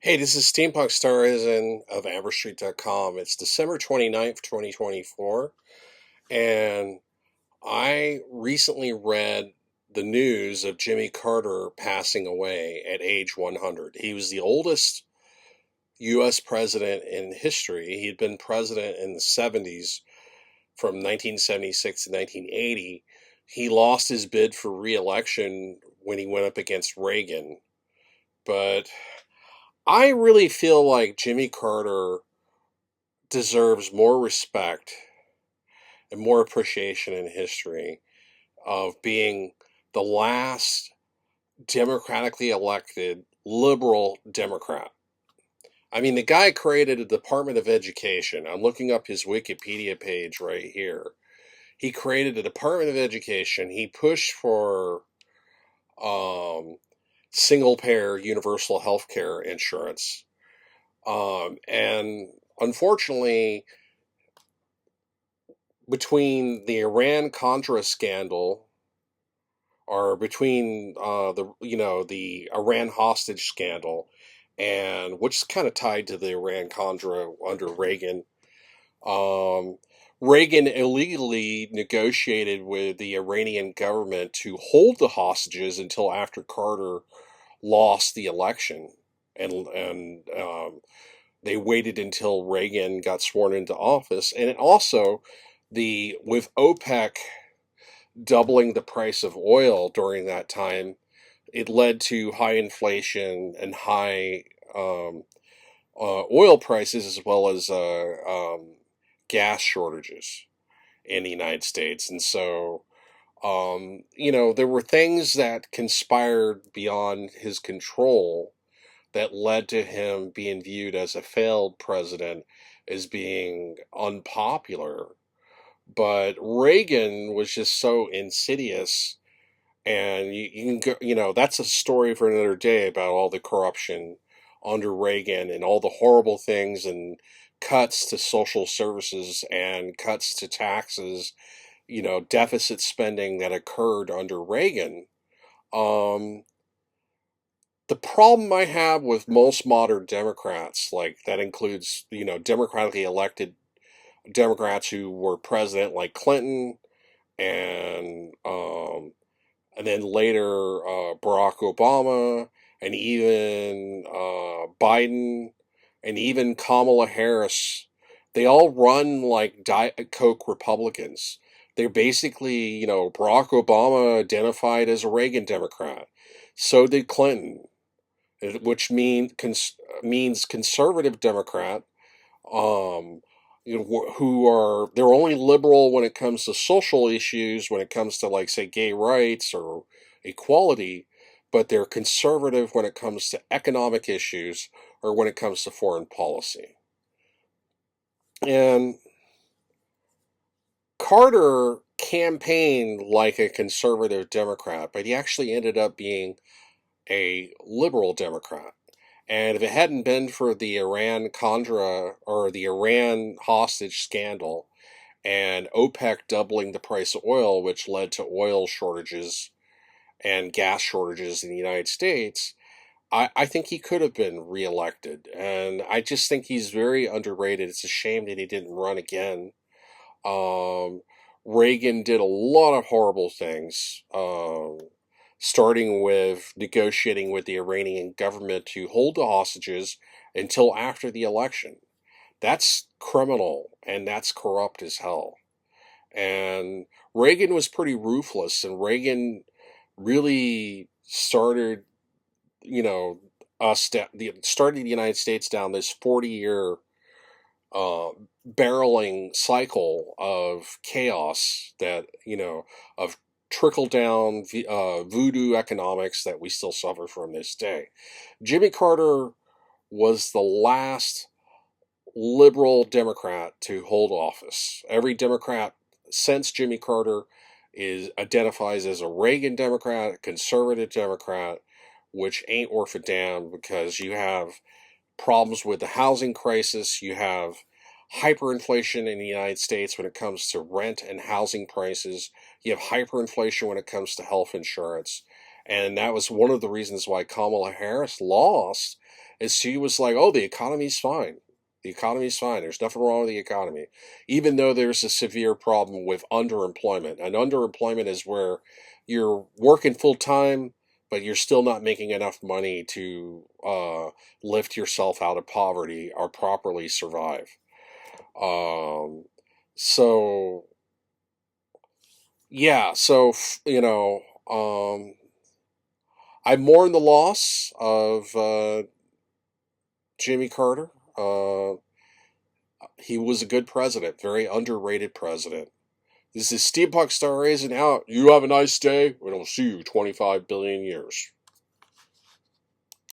Hey, this is Steampunk Starisen of AmberStreet.com. It's December 29th, 2024, and I recently read the news of Jimmy Carter passing away at age 100. He was the oldest U.S. president in history. He had been president in the 70s from 1976 to 1980. He lost his bid for re-election when he went up against Reagan, but I really feel like Jimmy Carter deserves more respect and more appreciation in history of being the last democratically elected liberal Democrat. I mean, the guy created a Department of Education. I'm looking up his Wikipedia page right here. He created a Department of Education. He pushed for um, single payer universal health care insurance. And unfortunately, between the Iran Contra scandal, or between the Iran hostage scandal, and which is kind of tied to the Iran Contra under Reagan. Um, Reagan illegally negotiated with the Iranian government to hold the hostages until after Carter lost the election, and they waited until Reagan got sworn into office, and it also the with OPEC doubling the price of oil during that time, it led to high inflation and high um, oil prices as well as gas shortages in the United States. And so, there were things that conspired beyond his control that led to him being viewed as a failed president, as being unpopular. But Reagan was just so insidious, and you can go, that's a story for another day about all the corruption under Reagan and all the horrible things and cuts to social services and cuts to taxes, deficit spending that occurred under Reagan. Um, the problem I have with most modern Democrats, like that includes, democratically elected Democrats who were president, like Clinton, and then later Barack Obama, and even Biden, and even Kamala Harris. They all run like Diet Coke Republicans. They're basically, Barack Obama identified as a Reagan Democrat. So did Clinton, which means conservative Democrat, um, who are they're only liberal when it comes to social issues, when it comes to, like, say, gay rights or equality, but they're conservative when it comes to economic issues or when it comes to foreign policy. And Carter campaigned like a conservative Democrat, but he actually ended up being a liberal Democrat. And if it hadn't been for the Iran Contra or the Iran hostage scandal and OPEC doubling the price of oil, which led to oil shortages and gas shortages in the United States, I think he could have been reelected. And I just think he's very underrated. It's a shame that he didn't run again. Um, Reagan did a lot of horrible things, starting with negotiating with the Iranian government to hold the hostages until after the election. That's criminal and that's corrupt as hell. And Reagan was pretty ruthless, and Reagan really started, you know, started the United States down this 40-year uh, barreling cycle of chaos that, of trickle down voodoo economics that we still suffer from this day. Jimmy Carter was the last liberal Democrat to hold office. Every Democrat since Jimmy Carter is identifies as a Reagan Democrat, a conservative Democrat, which ain't worth a damn, because you have problems with the housing crisis. You have hyperinflation in the United States when it comes to rent and housing prices. You have hyperinflation when it comes to health insurance. And that was one of the reasons why Kamala Harris lost, And she was like, "Oh, the economy's fine. The economy's fine. There's nothing wrong with the economy," even though there's a severe problem with underemployment. And underemployment is where you're working full time, but you're still not making enough money to lift yourself out of poverty or properly survive. Um, so yeah, I mourn the loss of Jimmy Carter. He was a good president, very underrated president. This is Steampunk Star Raising out. You have a nice day, and I'll see you 25 billion years.